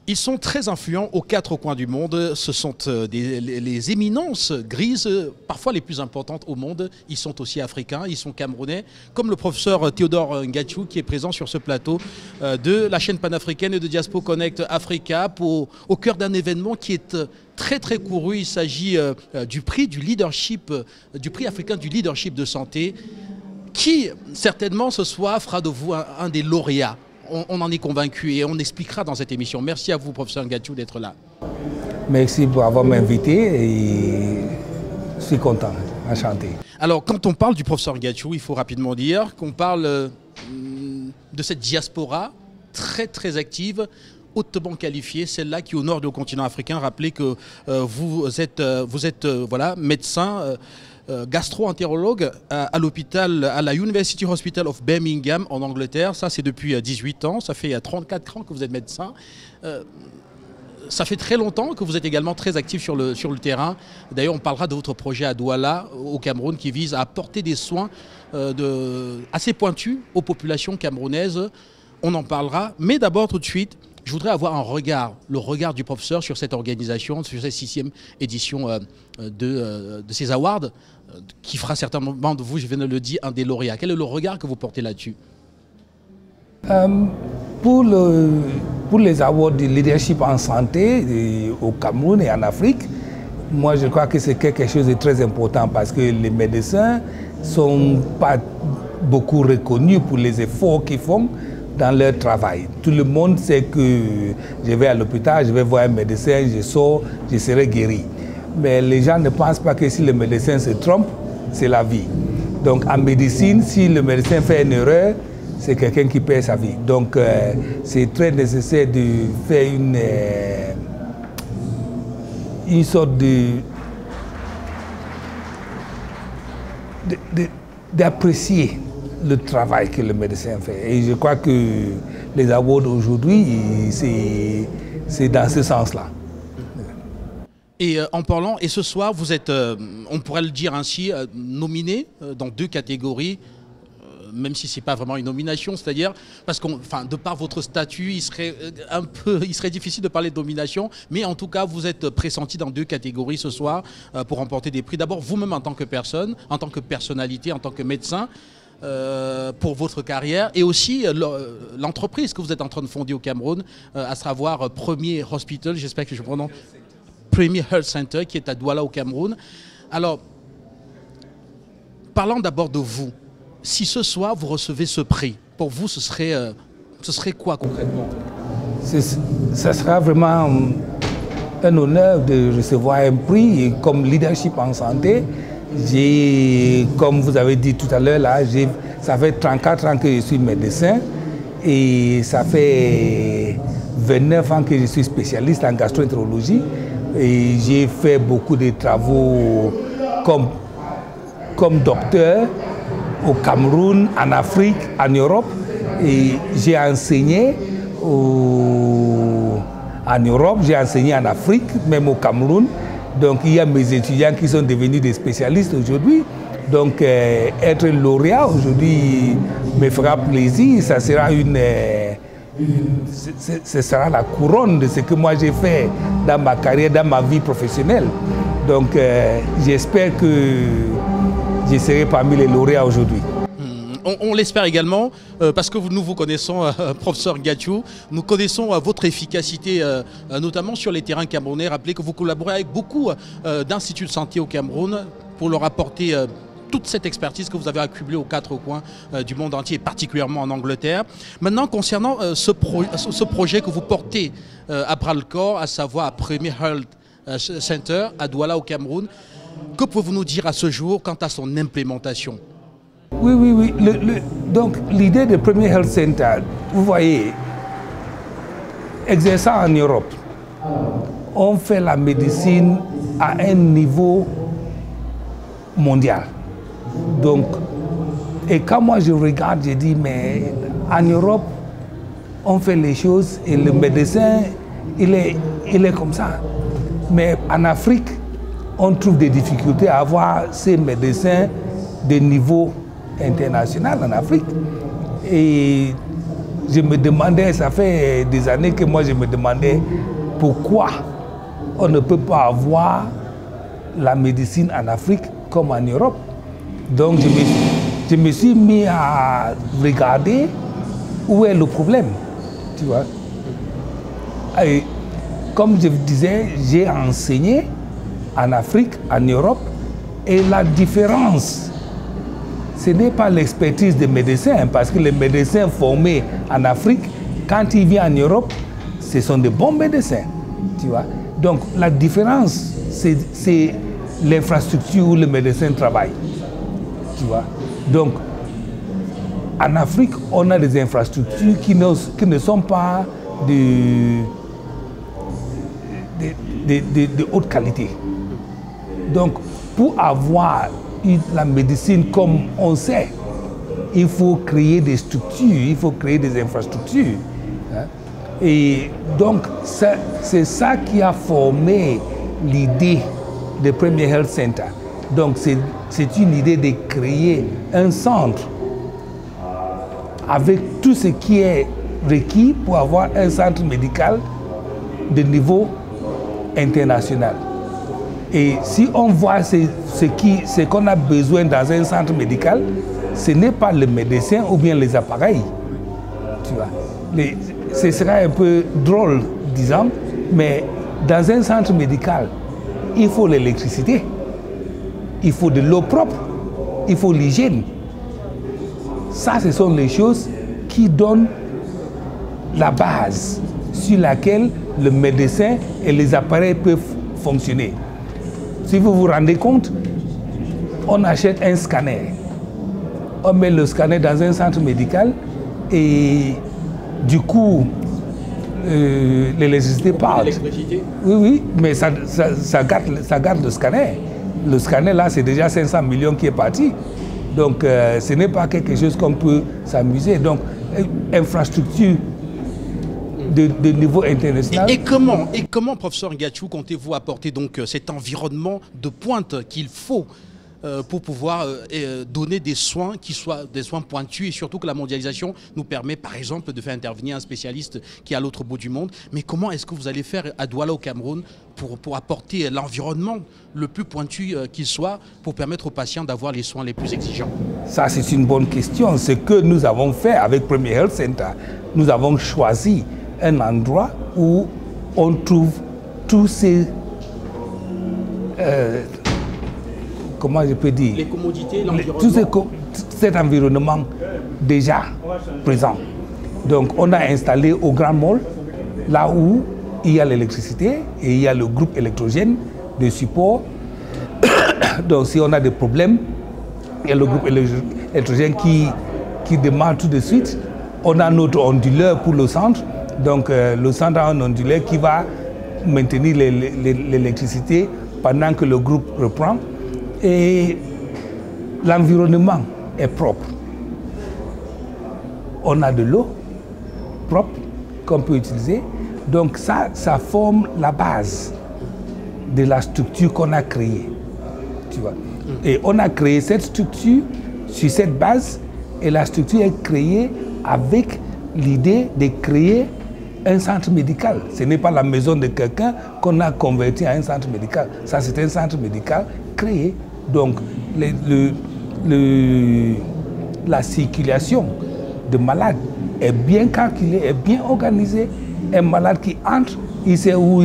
Ils sont très influents aux quatre coins du monde. Ce sont les éminences grises, parfois les plus importantes au monde. Ils sont aussi africains, ils sont camerounais, comme le professeur Théodore Ngathiouk qui est présent sur ce plateau de la chaîne panafricaine et de Diaspo Connect Africa au cœur d'un événement qui est très très couru. Il s'agit du prix du leadership, du prix africain du leadership de santé, qui certainement ce soir fera de vous un des lauréats. On en est convaincu et on expliquera dans cette émission. Merci à vous, professeur Ngathiouk, d'être là. Merci pour avoir m'invité et je suis content, enchanté. Alors, quand on parle du professeur Ngathiouk, il faut rapidement dire qu'on parle de cette diaspora très très active, hautement qualifiée, celle-là qui honore le continent africain. Rappelez que vous êtes voilà, médecin, gastro-entérologue à l'hôpital, à la University Hospital of Birmingham en Angleterre. Ça, c'est depuis 18 ans. Ça fait 34 ans que vous êtes médecin. Ça fait très longtemps que vous êtes également très actif sur le terrain. D'ailleurs, on parlera de votre projet à Douala, au Cameroun, qui vise à apporter des soins assez pointus aux populations camerounaises. On en parlera. Mais d'abord, tout de suite, je voudrais avoir le regard du professeur sur cette organisation, sur cette 6e édition de ces awards, qui fera certainement de vous, je viens de le dire, un des lauréats. Quel est le regard que vous portez là-dessus? Pour les awards de leadership en santé au Cameroun et en Afrique, moi je crois que c'est quelque chose de très important parce que les médecins ne sont pas beaucoup reconnus pour les efforts qu'ils font dans leur travail. Tout le monde sait que je vais à l'hôpital, je vais voir un médecin, je sors, je serai guéri. Mais les gens ne pensent pas que si le médecin se trompe, c'est la vie. Donc en médecine, si le médecin fait une erreur, c'est quelqu'un qui perd sa vie. Donc c'est très nécessaire de faire une sorte d'apprécier le travail que le médecin fait. Et je crois que les awards aujourd'hui, c'est dans ce sens-là. Et en parlant, et ce soir, vous êtes, on pourrait le dire ainsi, nominé dans 2 catégories, même si ce n'est pas vraiment une nomination, c'est-à-dire, parce que de par votre statut, il serait difficile de parler de nomination, mais en tout cas, vous êtes pressenti dans 2 catégories ce soir pour remporter des prix. D'abord, vous-même en tant que personne, en tant que personnalité, en tant que médecin, pour votre carrière, et aussi l'entreprise que vous êtes en train de fonder au Cameroun, à savoir Premier Hospital, j'espère que je prononce, Premier Health Center, qui est à Douala au Cameroun. Alors, parlons d'abord de vous. Si ce soir vous recevez ce prix, pour vous ce serait quoi concrètement? Ça sera vraiment un honneur de recevoir un prix. Et comme leadership en santé, comme vous avez dit tout à l'heure, là, ça fait 34 ans que je suis médecin et ça fait 29 ans que je suis spécialiste en gastroentérologie. Et j'ai fait beaucoup de travaux comme docteur au Cameroun, en Afrique, en Europe. Et j'ai enseigné en Europe, j'ai enseigné en Afrique, même au Cameroun. Donc il y a mes étudiants qui sont devenus des spécialistes aujourd'hui. Donc être lauréat aujourd'hui me fera plaisir. Ça sera ce sera la couronne de ce que moi j'ai fait dans ma carrière, dans ma vie professionnelle. Donc j'espère que je serai parmi les lauréats aujourd'hui. On l'espère également, parce que nous vous connaissons, professeur Ngathiouk, nous connaissons votre efficacité, notamment sur les terrains camerounais. Rappelez que vous collaborez avec beaucoup d'instituts de santé au Cameroun pour leur apporter toute cette expertise que vous avez accumulée aux 4 coins du monde entier, particulièrement en Angleterre. Maintenant, concernant ce projet que vous portez à bras-le-corps, à savoir à Premier Health Center à Douala au Cameroun, que pouvez-vous nous dire à ce jour quant à son implémentation? Oui. Donc l'idée de Premier Health Center, vous voyez, exerçant en Europe, on fait la médecine à un niveau mondial. Donc, et quand moi je regarde, je dis, mais en Europe, on fait les choses et le médecin, il est comme ça. Mais en Afrique, on trouve des difficultés à avoir ces médecins de niveau international en Afrique. Et je me demandais, ça fait des années que moi je me demandais pourquoi on ne peut pas avoir la médecine en Afrique comme en Europe. Donc je me suis mis à regarder où est le problème, tu vois. Et comme je vous disais, j'ai enseigné en Afrique, en Europe, et la différence, ce n'est pas l'expertise des médecins, parce que les médecins formés en Afrique, quand ils viennent en Europe, ce sont de bons médecins, tu vois. Donc la différence, c'est l'infrastructure où le médecin travaille, tu vois. Donc en Afrique, on a des infrastructures qui ne sont pas de haute qualité. Donc, pour avoir la médecine comme on sait, il faut créer des structures, il faut créer des infrastructures. Hein. Et donc, c'est ça qui a formé l'idée de Premier Health Center. Donc, c'est une idée de créer un centre avec tout ce qui est requis pour avoir un centre médical de niveau international. Et si on voit ce qu'on a besoin dans un centre médical, ce n'est pas le médecin ou bien les appareils. Tu vois. Ce sera un peu drôle, disons, mais dans un centre médical, il faut l'électricité, il faut de l'eau propre, il faut l'hygiène. Ça, ce sont les choses qui donnent la base sur laquelle le médecin et les appareils peuvent fonctionner. Si vous vous rendez compte, on achète un scanner. On met le scanner dans un centre médical et du coup, l'électricité part. Oui, mais ça garde le scanner. Le scanner, là, c'est déjà 500 millions qui est parti. Donc, ce n'est pas quelque chose qu'on peut s'amuser. Donc, infrastructure de niveau international. Et comment, professeur Ngatsou, comptez-vous apporter donc cet environnement de pointe qu'il faut pour pouvoir donner des soins qui soient des soins pointus, et surtout que la mondialisation nous permet par exemple de faire intervenir un spécialiste qui est à l'autre bout du monde. Mais comment est-ce que vous allez faire à Douala au Cameroun pour apporter l'environnement le plus pointu qu'il soit pour permettre aux patients d'avoir les soins les plus exigeants? Ça, c'est une bonne question. Ce que nous avons fait avec Premier Health Center, nous avons choisi un endroit où on trouve tous ces comment je peux dire, les commodités, l'environnement, cet environnement déjà présent. Donc on a installé au Grand Mall, là où il y a l'électricité et il y a le groupe électrogène de support. Donc si on a des problèmes, il y a le groupe électrogène qui démarre tout de suite. On a notre onduleur pour le centre. Donc le centre a un onduleur qui va maintenir l'électricité pendant que le groupe reprend. Et l'environnement est propre. On a de l'eau propre qu'on peut utiliser. Donc ça forme la base de la structure qu'on a créée. Tu vois. Et on a créé cette structure sur cette base, et la structure est créée avec l'idée de créer un centre médical. Ce n'est pas la maison de quelqu'un qu'on a converti en un centre médical. Ça, c'est un centre médical créé. Donc, la circulation de malades est bien calculée, est bien organisée. Un malade qui entre, il sait où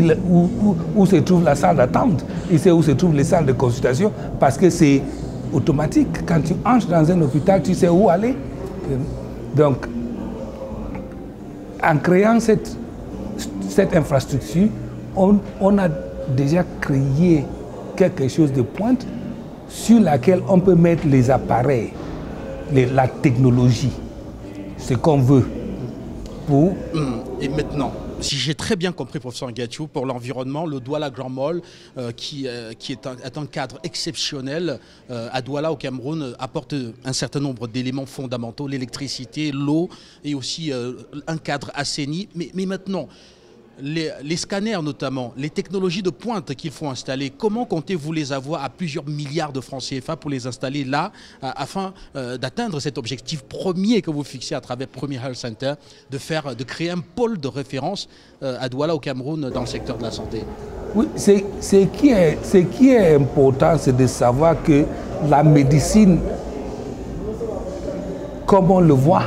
se trouve la salle d'attente, il sait où se trouvent les salles de consultation, parce que c'est automatique. Quand tu entres dans un hôpital, tu sais où aller. Donc, en créant cette infrastructure, on a déjà créé quelque chose de pointe sur laquelle on peut mettre les appareils, la technologie, ce qu'on veut. Et maintenant, si j'ai très bien compris, professeur Ngatsou, pour l'environnement, le Douala Grand Mall, qui est un cadre exceptionnel, à Douala au Cameroun, apporte un certain nombre d'éléments fondamentaux, l'électricité, l'eau et aussi un cadre assaini. Mais maintenant, les scanners notamment, les technologies de pointe qu'il faut installer, comment comptez-vous les avoir à plusieurs milliards de francs CFA pour les installer là, afin d'atteindre cet objectif premier que vous fixez à travers Premier Health Center, de créer un pôle de référence à Douala au Cameroun dans le secteur de la santé? Oui, ce qui est important, c'est de savoir que la médecine, comme on le voit,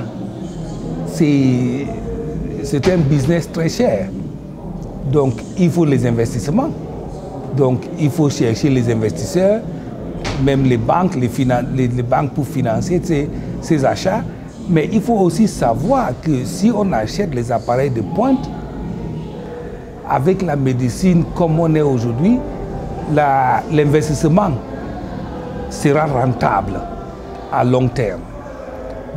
c'est un business très cher. Donc, il faut les investissements. Donc, il faut chercher les investisseurs, même les banques, les banques pour financer ces achats. Mais il faut aussi savoir que si on achète les appareils de pointe, avec la médecine comme on est aujourd'hui, l'investissement sera rentable à long terme.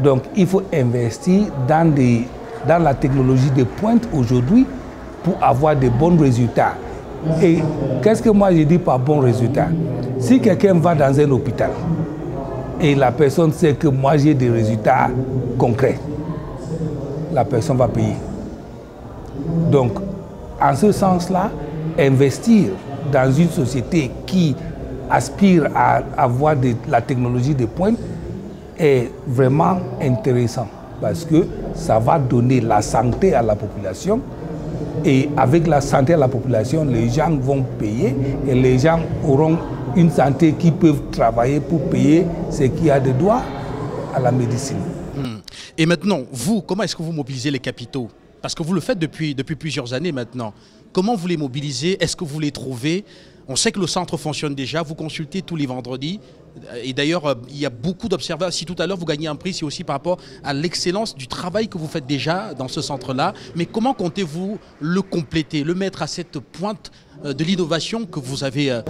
Donc, il faut investir dans la technologie de pointe aujourd'hui pour avoir de bons résultats. Et qu'est-ce que moi je dis par bons résultats? Si quelqu'un va dans un hôpital et la personne sait que moi j'ai des résultats concrets, la personne va payer. Donc, en ce sens-là, investir dans une société qui aspire à avoir la technologie de pointe est vraiment intéressant parce que ça va donner la santé à la population. Et avec la santé à la population, les gens vont payer et les gens auront une santé qui peuvent travailler pour payer ce qu'il y a de droit à la médecine. Et maintenant, vous, comment est-ce que vous mobilisez les capitaux? Parce que vous le faites depuis plusieurs années maintenant. Comment vous les mobilisez? Est-ce que vous les trouvez? On sait que le centre fonctionne déjà, vous consultez tous les vendredis. Et d'ailleurs, il y a beaucoup d'observateurs. Si tout à l'heure vous gagnez un prix, c'est aussi par rapport à l'excellence du travail que vous faites déjà dans ce centre-là. Mais comment comptez-vous le compléter, le mettre à cette pointe de l'innovation que vous avez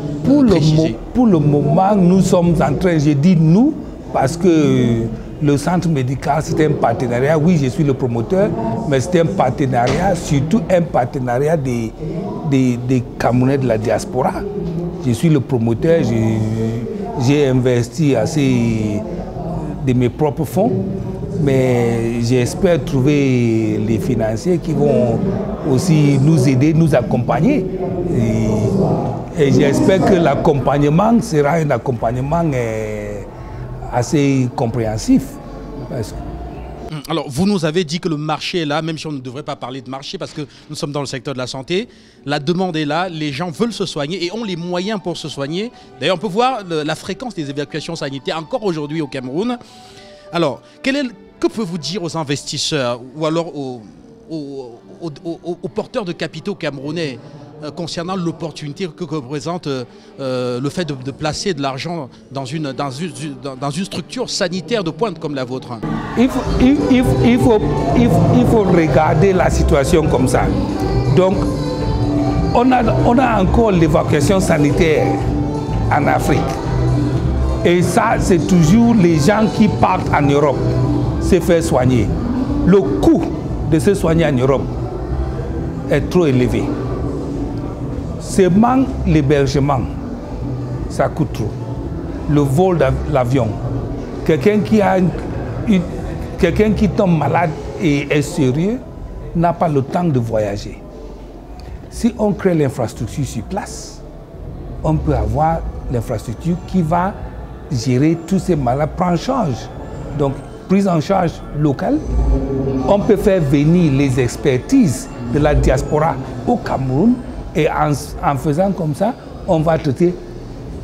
précisée? Pour le moment, nous sommes en train, je dis nous, parce que le centre médical, c'est un partenariat. Oui, je suis le promoteur, mais c'est un partenariat, surtout un partenariat des Camerounais de la diaspora. Je suis le promoteur, j'ai investi assez de mes propres fonds, mais j'espère trouver les financiers qui vont aussi nous aider, nous accompagner. Et j'espère que l'accompagnement sera un accompagnement assez compréhensif. Alors, vous nous avez dit que le marché est là, même si on ne devrait pas parler de marché parce que nous sommes dans le secteur de la santé. La demande est là, les gens veulent se soigner et ont les moyens pour se soigner. D'ailleurs, on peut voir la fréquence des évacuations sanitaires encore aujourd'hui au Cameroun. Alors, que pouvez-vous dire aux investisseurs ou alors aux porteurs de capitaux camerounais concernant l'opportunité que représente le fait de placer de l'argent dans une structure sanitaire de pointe comme la vôtre? Il faut regarder la situation comme ça. Donc, on a encore l'évacuation sanitaire en Afrique. Et ça, c'est toujours les gens qui partent en Europe se faire soigner. Le coût de se soigner en Europe est trop élevé. Seulement l'hébergement, ça coûte trop. Le vol de l'avion, quelqu'un qui tombe malade et est sérieux n'a pas le temps de voyager. Si on crée l'infrastructure sur place, on peut avoir l'infrastructure qui va gérer tous ces malades, prendre en charge. Donc, prise en charge locale, on peut faire venir les expertises de la diaspora au Cameroun. Et en faisant comme ça, on va traiter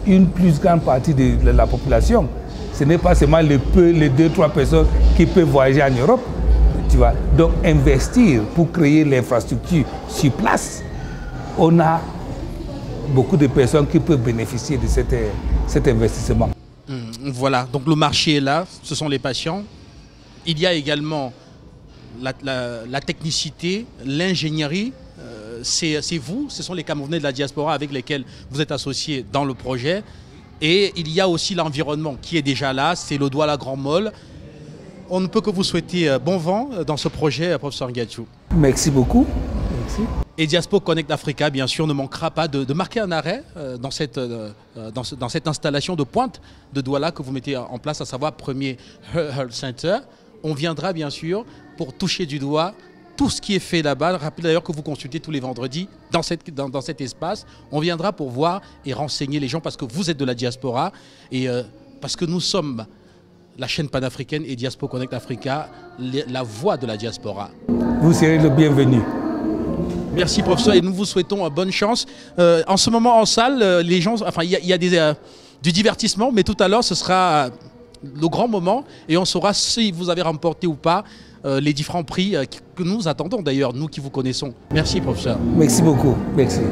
une plus grande partie de la population. Ce n'est pas seulement les 2-3 personnes qui peuvent voyager en Europe. Tu vois. Donc investir pour créer l'infrastructure sur place, on a beaucoup de personnes qui peuvent bénéficier de cet investissement. Voilà, donc le marché est là, ce sont les patients. Il y a également la technicité, l'ingénierie. C'est vous, ce sont les Camerounais de la diaspora avec lesquels vous êtes associés dans le projet. Et il y a aussi l'environnement qui est déjà là, c'est le Douala Grand Mall. On ne peut que vous souhaiter bon vent dans ce projet, professeur Ngatiou. Merci beaucoup. Merci. Et Diaspo Connect Africa, bien sûr, ne manquera pas de marquer un arrêt dans cette installation de pointe de Douala que vous mettez en place, à savoir Premier Health Center. On viendra, bien sûr, pour toucher du doigt tout ce qui est fait là-bas. Rappelez d'ailleurs que vous consultez tous les vendredis dans cet espace. On viendra pour voir et renseigner les gens parce que vous êtes de la diaspora et parce que nous sommes la chaîne panafricaine et Diaspora Connect Africa, la voix de la diaspora. Vous serez le bienvenu. Merci professeur et nous vous souhaitons bonne chance. En ce moment en salle, les gens, enfin il y a du divertissement, mais tout à l'heure ce sera le grand moment et on saura si vous avez remporté ou pas les différents prix que nous attendons d'ailleurs, nous qui vous connaissons. Merci professeur. Merci beaucoup. Merci.